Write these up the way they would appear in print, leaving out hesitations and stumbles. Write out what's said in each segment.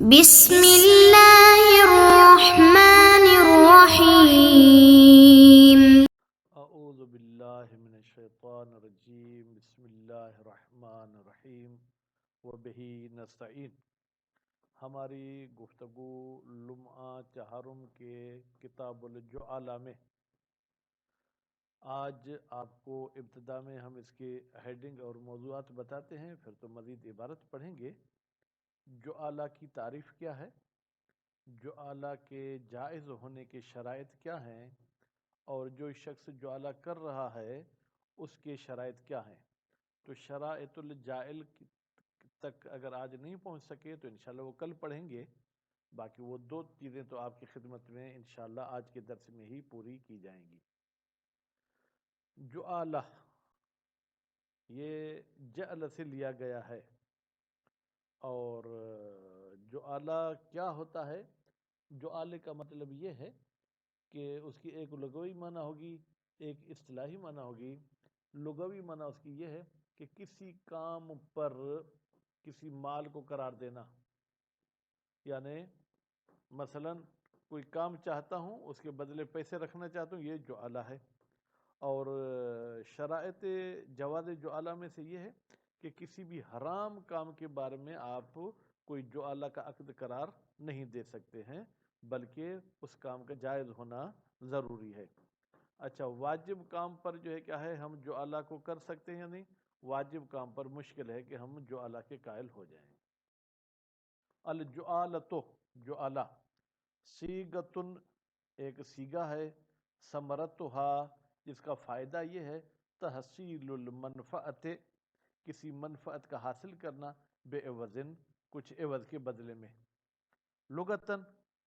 بسم اللہ الرحمن الرحیم۔ اعوذ باللہ من الشیطان الرجیم، بسم اللہ الرحمن الرحیم وبہ نستعین۔ ہماری گفتگو لمعہ چہارم کے کتاب الجعالہ میں آج آپ کو ابتدا میں ہم اس کے ہیڈنگ اور موضوعات بتاتے ہیں، پھر تو مزید عبارت پڑھیں گے۔ جعالہ کی تعریف کیا ہے، جعالہ کے جائز ہونے کے شرائط کیا ہیں، اور جو شخص جعالہ کر رہا ہے اس کے شرائط کیا ہیں۔ تو شرائط الجائل تک اگر آج نہیں پہنچ سکے تو انشاءاللہ وہ کل پڑھیں گے، باقی وہ دو چیزیں تو آپ کی خدمت میں انشاءاللہ آج کے درس میں ہی پوری کی جائیں گی۔ جعالہ یہ جعل سے لیا گیا ہے، اور جعالہ کیا ہوتا ہے؟ جعالے کا مطلب یہ ہے کہ اس کی ایک لغوی معنی ہوگی، ایک اصطلاحی معنی ہوگی۔ لغوی معنی اس کی یہ ہے کہ کسی کام پر کسی مال کو قرار دینا، یعنی مثلا کوئی کام چاہتا ہوں، اس کے بدلے پیسے رکھنا چاہتا ہوں، یہ جعالہ ہے۔ اور شرائط جواز جعالہ میں سے یہ ہے کہ کسی بھی حرام کام کے بارے میں آپ کوئی جعالہ کا عقد قرار نہیں دے سکتے ہیں، بلکہ اس کام کا جائز ہونا ضروری ہے۔ اچھا، واجب کام پر جو ہے کیا ہے، ہم جعالہ کو کر سکتے ہیں یا نہیں؟ واجب کام پر مشکل ہے کہ ہم جعالہ کے قائل ہو جائیں۔ الجعالۃ، جعالہ صیغۃ، ایک صیغہ ہے، ثمرتھا، جس کا فائدہ یہ ہے تحصیل المنفعت، کسی منفعت کا حاصل کرنا، بے عوضن، کچھ عوض کے بدلے میں۔ لغتاً،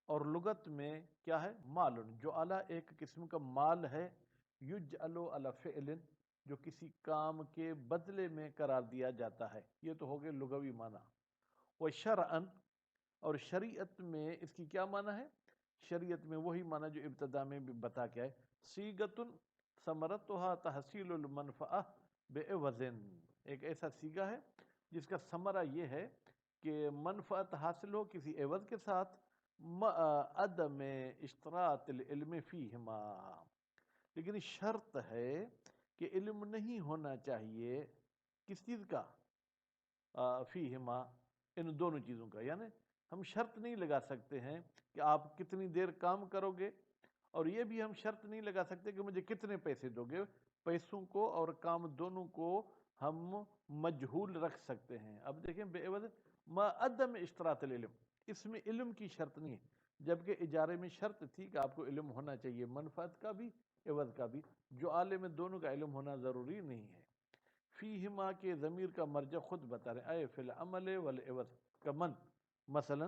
اور لغت میں کیا ہے، مال، جعالہ ایک قسم کا مال ہے، یجعل علی فعل، جو کسی کام کے بدلے میں قرار دیا جاتا ہے۔ یہ تو ہو گئے لغوی معنی۔ وہ شرعاً، اور شریعت میں اس کی کیا معنی ہے؟ شریعت میں وہی معنی جو ابتدا میں بھی بتا کے ہے، صیغۃ ثمرتھا تحصیل المنفعہ بعوض، ایک ایسا صیغہ ہے جس کا ثمرہ یہ ہے کہ منفعت حاصل ہو کسی عوض کے ساتھ، عدم اشتراط العلم فیہما، لیکن شرط ہے کہ علم نہیں ہونا چاہیے کس چیز کا، فیہما، ان دونوں چیزوں کا۔ یعنی ہم شرط نہیں لگا سکتے ہیں کہ آپ کتنی دیر کام کرو گے، اور یہ بھی ہم شرط نہیں لگا سکتے کہ مجھے کتنے پیسے دو گے۔ پیسوں کو اور کام دونوں کو ہم مجہول رکھ سکتے ہیں۔ اب دیکھیں، بے عوض ما عدم اشتراط العلم، اس میں علم کی شرط نہیں ہے، جبکہ اجارے میں شرط تھی کہ آپ کو علم ہونا چاہیے، منفعت کا بھی عوض کا بھی۔ جعالے میں دونوں کا علم ہونا ضروری نہیں ہے۔ فیہما کے ضمیر کا مرجع خود بتا رہے، اے فی العمل والعوض، کمن، مثلا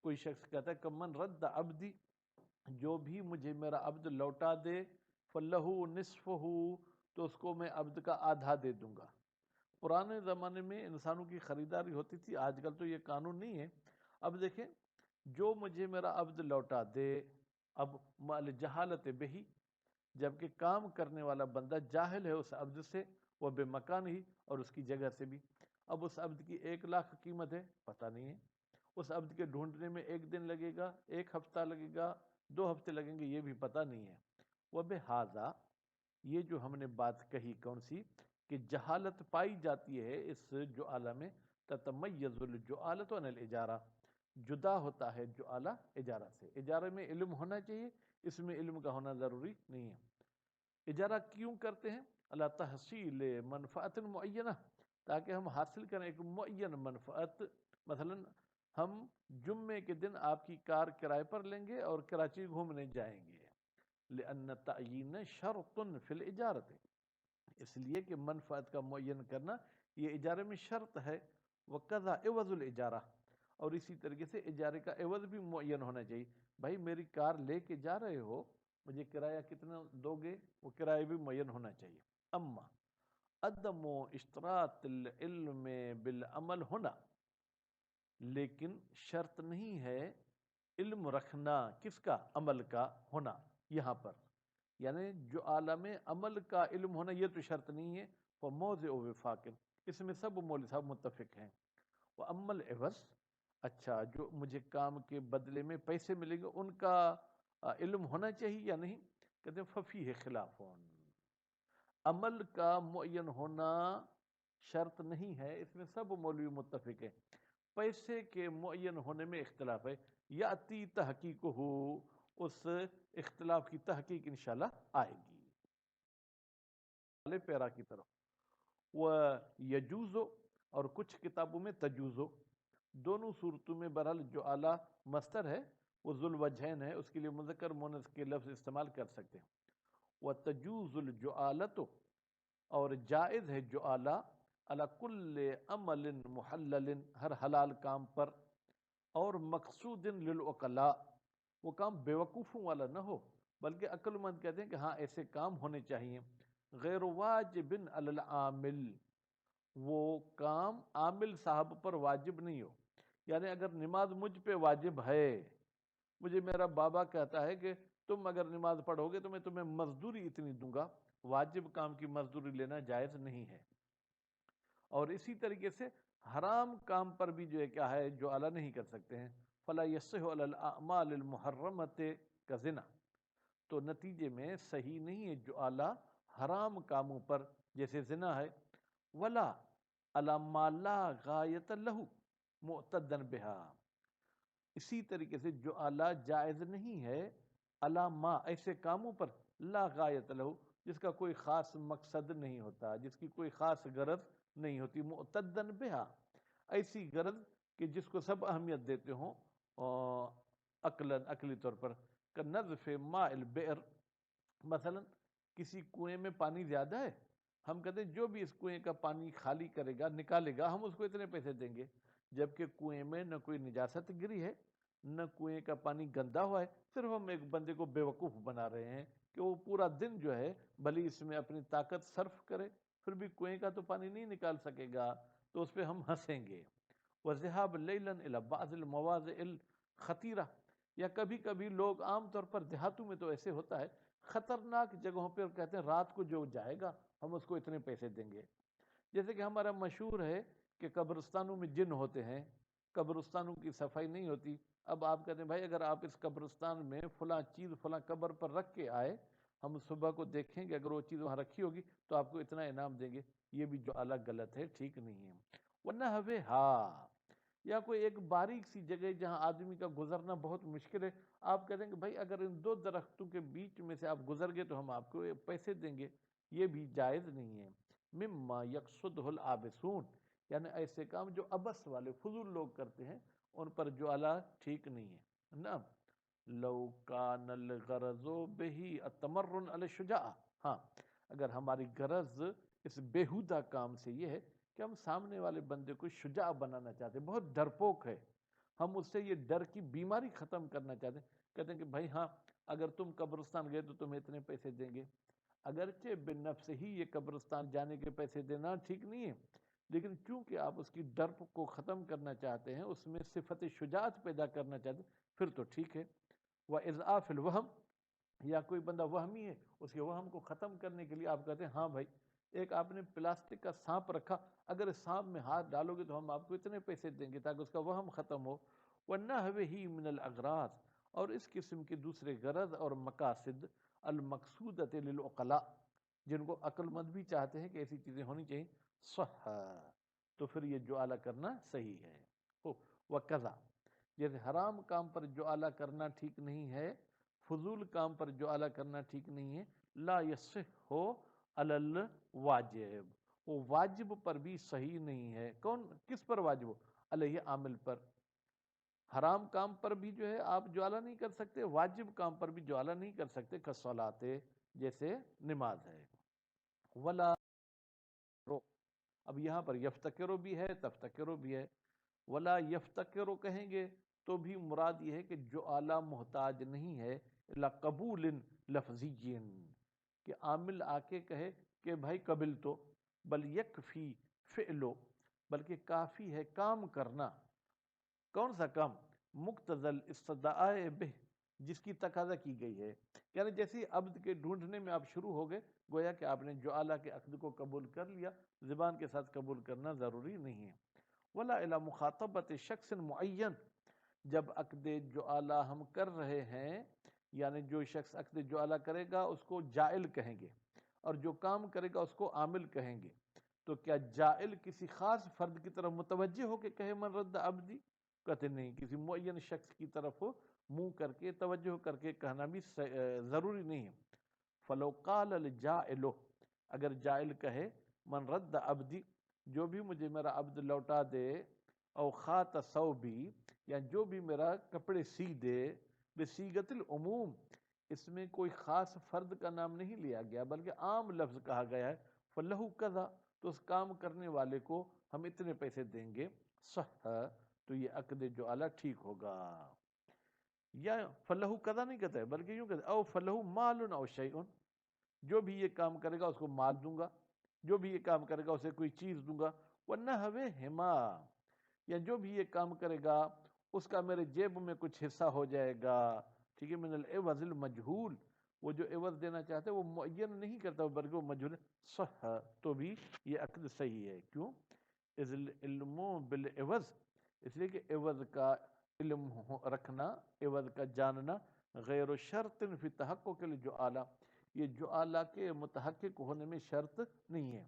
کوئی شخص کہتا ہے کمن رد عبدی، جو بھی مجھے میرا عبد لوٹا دے، فلہ نصفہ، تو اس کو میں عبد کا آدھا دے دوں گا۔ پرانے زمانے میں انسانوں کی خریداری ہوتی تھی، آج کل تو یہ قانون نہیں ہے۔ اب دیکھیں، جو مجھے میرا عبد لوٹا دے، اب مال جہالت بہی، جبکہ کام کرنے والا بندہ جاہل ہے اس عبد سے، وہ بے مکان ہی، اور اس کی جگہ سے بھی۔ اب اس عبد کی 1,00,000 قیمت ہے، پتہ نہیں ہے، اس عبد کے ڈھونڈنے میں 1 دن لگے گا، 1 ہفتہ لگے گا، 2 ہفتے لگیں گے، یہ بھی پتہ نہیں ہے۔ وبہذا، یہ جو ہم نے بات کہی کون سی، کہ جہالت پائی جاتی ہے اس جعالہ میں، تتمیز الجعالۃ عن الاجارہ، جدا ہوتا ہے جعالہ اجارہ سے۔ اجارے میں علم ہونا چاہیے، اس میں علم کا ہونا ضروری نہیں ہے۔ اجارہ کیوں کرتے ہیں؟ اللہ تحصیل منفعت معینہ، تاکہ ہم حاصل کریں ایک معین منفعت۔ مثلا ہم جمعے کے دن آپ کی کار کرائے پر لیں گے اور کراچی گھومنے جائیں گے، لأن تعیین شرط فی الاجارۃ، اس لیے کہ منفعت کا معین کرنا یہ اجارے میں شرط ہے۔ وقضا عوض الاجارہ، اور اسی طریقے سے اجارے کا عوض بھی معین ہونا چاہیے۔ بھائی میری کار لے کے جا رہے ہو، مجھے کرایہ کتنا دو گے، وہ کرایہ بھی معین ہونا چاہیے۔ اما عدم اشتراط العلم بالعمل ہونا، لیکن شرط نہیں ہے علم رکھنا، کس کا، عمل کا ہونا یہاں پر، یعنی جو عالم عمل کا علم ہونا یہ تو شرط نہیں ہے۔ وہ موضع وفاق، اس میں سب مولوی صاحب متفق ہیں۔ وہ اما العوض، اچھا جو مجھے کام کے بدلے میں پیسے ملیں گے ان کا علم ہونا چاہیے یا نہیں؟ کہتے ہیں ففی ہے خلاف، عمل کا معین ہونا شرط نہیں ہے، اس میں سب مولوی متفق ہیں، پیسے کے معین ہونے میں اختلاف ہے، یاتی تحقیق ہو، اس اختلاف کی تحقیق انشاءاللہ آئے گی پیرا کی طرف۔ وہ یجوزو، اور کچھ کتابوں میں تجوزو، دونوں صورتوں میں بہرحال جو اعلیٰ مستر ہے وہ ذو الوجہین ہے، اس کے لیے مذکر مونث کے لفظ استعمال کر سکتے ہیں۔ وہ تجوز الجعالت، اور جائز ہے جو اعلیٰ علی کل عمل محلل، ہر حلال کام پر، اور مقصود للعقلاء، وہ کام بیوقوفوں والا نہ ہو بلکہ عقل مند کہتے ہیں کہ ہاں ایسے کام ہونے چاہیے، غیر واجب علی العامل، وہ کام عامل صاحب پر واجب نہیں ہو، یعنی اگر نماز مجھ پہ واجب ہے، مجھے میرا بابا کہتا ہے کہ تم اگر نماز پڑھو گے تو میں تمہیں مزدوری اتنی دوں گا، واجب کام کی مزدوری لینا جائز نہیں ہے۔ اور اسی طریقے سے حرام کام پر بھی جو ہے کیا ہے جو اعلیٰ نہیں کر سکتے ہیں، فلا یصح علی الاعمال المحرمۃ کزنا، تو نتیجے میں صحیح نہیں ہے جو اعلیٰ حرام کاموں پر جیسے زنا ہے، ولا علی ما لا غایۃ لہ معتدن بہا، اسی طریقے سے جو اعلیٰ جائز نہیں ہے علی ما ایسے کاموں پر لا غایت لہ، جس کا کوئی خاص مقصد نہیں ہوتا، جس کی کوئی خاص غرض نہیں ہوتی، معتدن بہا، ایسی غرض کہ جس کو سب اہمیت دیتے ہوں عقلی طور پر، کہ نظف ماء البئر، مثلا کسی کنویں میں پانی زیادہ ہے، ہم کہتے ہیں جو بھی اس کنویں کا پانی خالی کرے گا نکالے گا ہم اس کو اتنے پیسے دیں گے، جبکہ کنویں میں نہ کوئی نجاست گری ہے نہ کنویں کا پانی گندا ہوا ہے، صرف ہم ایک بندے کو بیوقوف بنا رہے ہیں کہ وہ پورا دن جو ہے بھلی اس میں اپنی طاقت صرف کرے پھر بھی کنویں کا تو پانی نہیں نکال سکے گا، تو اس پہ ہم ہنسیں گے۔ وذهاب ليلا الى بعض المواضع الخطیرہ، یا کبھی کبھی لوگ عام طور پر دیہاتوں میں تو ایسے ہوتا ہے خطرناک جگہوں پہ کہتے ہیں رات کو جو جائے گا ہم اس کو اتنے پیسے دیں گے، جیسے کہ ہمارا مشہور ہے کہ قبرستانوں میں جن ہوتے ہیں، قبرستانوں کی صفائی نہیں ہوتی، اب آپ کہتے ہیں بھائی اگر آپ اس قبرستان میں فلاں چیز فلاں قبر پر رکھ کے آئے، ہم صبح کو دیکھیں گے اگر وہ چیز وہاں رکھی ہوگی تو آپ کو اتنا انعام دیں گے، یہ بھی جو الگ غلط ہے، ٹھیک نہیں ہے۔ ورنہ ہوے ہاں، یا کوئی ایک باریک سی جگہ جہاں آدمی کا گزرنا بہت مشکل ہے، آپ کہتے ہیں کہ بھائی اگر ان دو درختوں کے بیچ میں سے آپ گزر گئے تو ہم آپ کو پیسے دیں گے، یہ بھی جائز نہیں ہے۔ مما یقصدہ العابثون، یعنی ایسے کام جو عبث والے فضول لوگ کرتے ہیں ان پر جو اعلیٰ ٹھیک نہیں ہے نا۔ لو کان الغرض بہی التمرن علی الشجاع، ہاں اگر ہماری غرض اس بیہودہ کام سے یہ ہے کہ ہم سامنے والے بندے کو شجاع بنانا چاہتے ہیں، بہت ڈرپوک ہے، ہم اس سے یہ ڈر کی بیماری ختم کرنا چاہتے ہیں، کہتے ہیں کہ بھائی ہاں اگر تم قبرستان گئے تو تمہیں اتنے پیسے دیں گے، اگرچہ بالنفس ہی یہ قبرستان جانے کے پیسے دینا ٹھیک نہیں ہے، لیکن چونکہ آپ اس کی ڈر کو ختم کرنا چاہتے ہیں، اس میں صفت شجاعت پیدا کرنا چاہتے ہیں، پھر تو ٹھیک ہے۔ وَإِضْعَافِ الْوَهْمِ، یا کوئی بندہ وہمی ہے، اس کے وہم کو ختم کرنے کے لیے آپ کہتے ہیں ہاں بھائی ایک آپ نے پلاسٹک کا سانپ رکھا، اگر اس سانپ میں ہاتھ ڈالو گے تو ہم آپ کو اتنے پیسے دیں گے تاکہ اس کا وہم ختم ہو۔ وَالنَّحْوِهِ مِنَ الْأَغْرَاضِ، اور اس قسم کے دوسرے غرض اور مقاصد المقصودۃ للعقلاء، جن کو عقل مند بھی چاہتے ہیں کہ ایسی چیزیں ہونی چاہیے، صح، تو پھر یہ جو اعلیٰ کرنا صحیح ہے۔ وَقَضَى، جیسے حرام کام پر جو اعلیٰ کرنا ٹھیک نہیں ہے، فضول کام پر جو اعلیٰ کرنا ٹھیک نہیں ہے، لا یصح علی الواجب، وہ واجب پر بھی صحیح نہیں ہے، کون کس پر واجب ہو؟ علیہ عامل پر، حرام کام پر بھی جو ہے آپ جو اعلیٰ نہیں کر سکتے، واجب کام پر بھی جو اعلیٰ نہیں کر سکتے، کالصلاۃ، جیسے نماز ہے۔ ولا، اب یہاں پر یفتکرو بھی ہے تفتکرو بھی ہے، ولا یفتکرو کہیں گے تو بھی مراد یہ ہے کہ جو اعلیٰ محتاج نہیں ہے الا قبول لفظی، کہ عامل آ کے کہے کہ بھائی قبل تو، بل یکفی فعلو، بلکہ کافی ہے کام کرنا، کون سا کام؟ مقتضل استدعاء بہ، جس کی تقاضا کی گئی ہے، یعنی جیسے عبد کے ڈھونڈنے میں آپ شروع ہو گئے، گویا کہ آپ نے جو اعلیٰ کے عقد کو قبول کر لیا، زبان کے ساتھ قبول کرنا ضروری نہیں ہے۔ ولا الی مخاطبت شخص معین، جب عقد جعالہ ہم کر رہے ہیں، یعنی جو شخص عقد جعالہ کرے گا اس کو جائل کہیں گے، اور جو کام کرے گا اس کو عامل کہیں گے، تو کیا جائل کسی خاص فرد کی طرف متوجہ ہو کے کہے من رد عبدی؟ کہتے نہیں، کسی معین شخص کی طرف منہ کر کے توجہ کر کے کہنا بھی ضروری نہیں ہے۔ فلو قال الجائل، اگر جائل کہے من رد عبدی، جو بھی مجھے میرا عبد لوٹا دے، او خات ثوبی، یا جو بھی میرا کپڑے سی دے، بصیغت العموم، اس میں کوئی خاص فرد کا نام نہیں لیا گیا بلکہ عام لفظ کہا گیا ہے، فلہو کذا، تو اس کام کرنے والے کو ہم اتنے پیسے دیں گے، صح، تو یہ عقد جعالہ ٹھیک ہوگا۔ یا فلہو کذا نہیں کہتا ہے بلکہ یوں کہتا ہے او فلہو مال او شیء، جو بھی یہ کام کرے گا اس کو مال دوں گا، جو بھی یہ کام کرے گا اسے کوئی چیز دوں گا، وَنَحْوِهِمَا، یا جو بھی یہ کام کرے گا اس کا میرے جیب میں کچھ حصہ ہو جائے گا، ٹھیک ہے، من العوض المجہول، وہ جو عوض دینا چاہتے ہیں وہ معین نہیں کرتا بلکہ وہ مجہول ہے، صح، تو بھی یہ عقد صحیح ہے۔ کیوں؟ اذ العلم بالعوض، اس لیے کہ عوض کا علم رکھنا، عوض کا جاننا، غیر شرط فی تحقق الجعالہ، یہ جعالہ کے متحقق ہونے میں شرط نہیں ہے،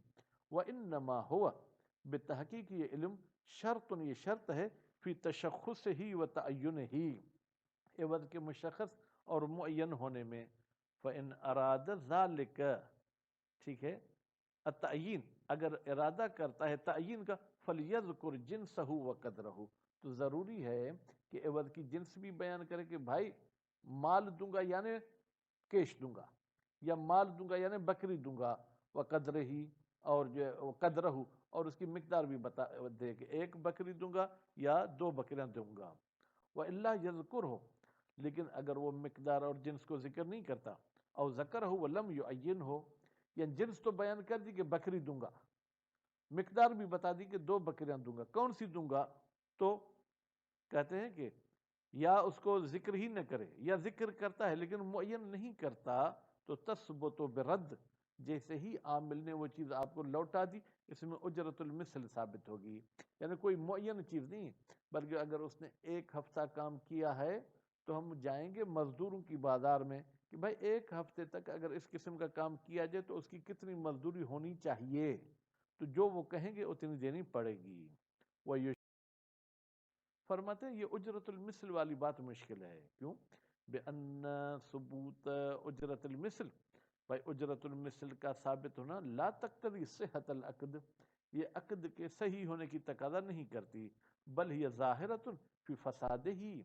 وَإِنَّمَا هُوَ، بتحقیق یہ علم شرط، یہ شرط ہے، فی تشخص ہی و تعین ہی، عوض کے مشخص اور معین ہونے میں، فَإِنْ أَرَادَ ذَلِكَ، ٹھیک ہے، التعین، اگر ارادہ کرتا ہے تعین کا، فَلْيَذْكُرْ جِنْسَهُ وَقَدْرَهُ، تو ضروری ہے کہ عوض کی جنس بھی بیان کرے کہ بھائی مال دوں گا یعنی کیش دوں گا، یا مال دوں گا یعنی بکری دوں گا، وقدرہی، اور جو قدرہ، اور اس کی مقدار بھی بتا دے کہ ایک بکری دوں گا یا 2 بکریاں دوں گا، وَإِلَّا يَذْكُرْهُ، لیکن اگر وہ مقدار اور جنس کو ذکر نہیں کرتا، او ذکرہ وَلَمْ يُعَيِّنْهُ، یعنی جنس تو بیان کر دی کہ بکری دوں گا، مقدار بھی بتا دی کہ 2 بکریاں دوں گا، کون سی دوں گا، تو کہتے ہیں کہ یا اس کو ذکر ہی نہ کرے، یا ذکر کرتا ہے لیکن معین نہیں کرتا، تو تثبت برد، جیسے ہی عامل نے وہ چیز آپ کو لوٹا دی، اس میں اجرت المثل ثابت ہوگی، یعنی کوئی معین چیز نہیں ہے، بلکہ اگر اس نے 1 ہفتہ کام کیا ہے تو ہم جائیں گے مزدوروں کی بازار میں کہ بھائی 1 ہفتے تک اگر اس قسم کا کام کیا جائے تو اس کی کتنی مزدوری ہونی چاہیے، تو جو وہ کہیں گے اتنی دینی پڑے گی۔ وہ فرماتے ہیں یہ اجرت المثل والی بات مشکل ہے، کیوں؟ بِأَنَّ ثبوت اجرت المثل، بھائی اجرت المثل کا ثابت ہونا لا تقتضی صحت العقد، یہ عقد کے صحیح ہونے کی تقاضا نہیں کرتی، بل ہی ظاہرۃ فی فساد ہی،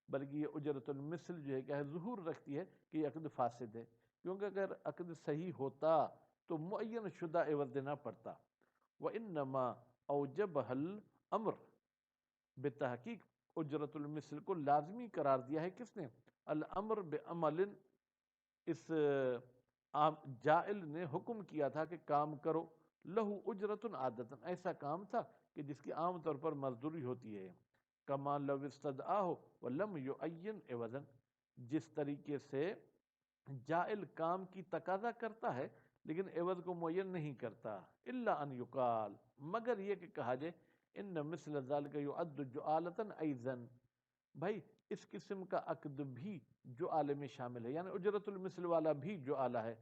بلکہ یہ اجرت المثل جو ہے کہ ظہور رکھتی ہے کہ یہ عقد فاسد ہے، کیونکہ اگر عقد صحیح ہوتا تو معین شدہ عوض دینا پڑتا، وَإِنَّمَا أَوْجَبَهَا الْأَمْرُ، بتحقیق اجرت المثل کو لازمی قرار دیا ہے کس نے؟ الامر بعمل، اس جائل نے حکم کیا تھا کہ کام کرو، لہو اجرت عادتاً، ایسا کام تھا کہ جس کی عام طور پر مزدوری ہوتی ہے، کما لو استدعاہ ولم یعین عوضا، جس طریقے سے جائل کام کی تقاضا کرتا ہے لیکن عوض کو معین نہیں کرتا، الا ان یقال، مگر یہ کہ کہا جائے ان مثل ذلك يعد جعالۃ ایضا، بھائی اس قسم کا عقد بھی جعالے میں شامل ہے، یعنی اجرت المثل والا بھی جعالہ ہے،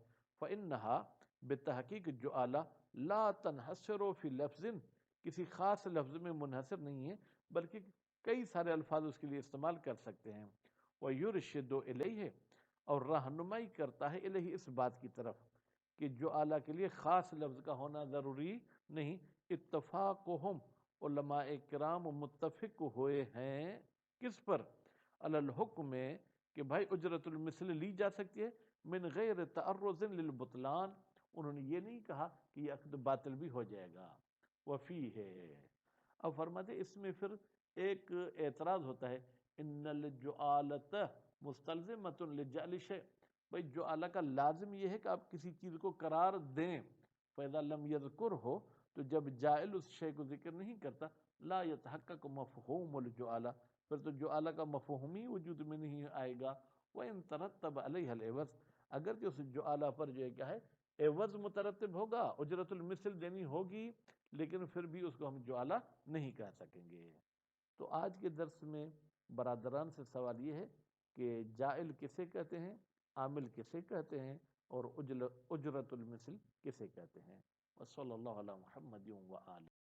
فإنها، بتحقیق جعالہ، لا تنحصر فی لفظ، کسی خاص لفظ میں منحصر نہیں ہے بلکہ کئی سارے الفاظ اس کے لیے استعمال کر سکتے ہیں، وَيُرْشِدُ إِلَيْهِ، اور رہنمائی کرتا ہے الیہ، اس بات کی طرف کہ جعالہ کے لیے خاص لفظ کا ہونا ضروری نہیں، اتفاقہم، علماء کرام متفق ہوئے ہیں کس پر؟ علی الحکم، کہ بھائی اجرت المثل لی جا سکتی ہے، من غیر تعرض للبطلان، انہوں نے یہ نہیں کہا کہ یہ عقد باطل بھی ہو جائے گا، وفی ہے، اب فرماتے اس میں پھر ایک اعتراض ہوتا ہے، ان الجعالۃ مستلزمۃ لجعل شیء، بھائی جعالہ کا لازم یہ ہے کہ آپ کسی چیز کو قرار دیں، فَإِذَا لَمْ يَذْكُرْهُ، تو جب جائل اس شے کو ذکر نہیں کرتا، لا يتحقق مفہوم الجعالہ، پھر تو جعالہ کا مفہوم ہی وجود میں نہیں آئے گا، وَإِن ترتب علیہ العوض، اگر کہ اس جعالہ پر جو ہے کیا ہے عوض مترتب ہوگا، اجرت المثل دینی ہوگی، لیکن پھر بھی اس کو ہم جعلہ نہیں کہہ سکیں گے۔ تو آج کے درس میں برادران سے سوال یہ ہے کہ جائل کسے کہتے ہیں، عامل کسے کہتے ہیں، اور اجرت المثل کسے کہتے ہیں۔ وصلی اللہ علی محمد و آلہ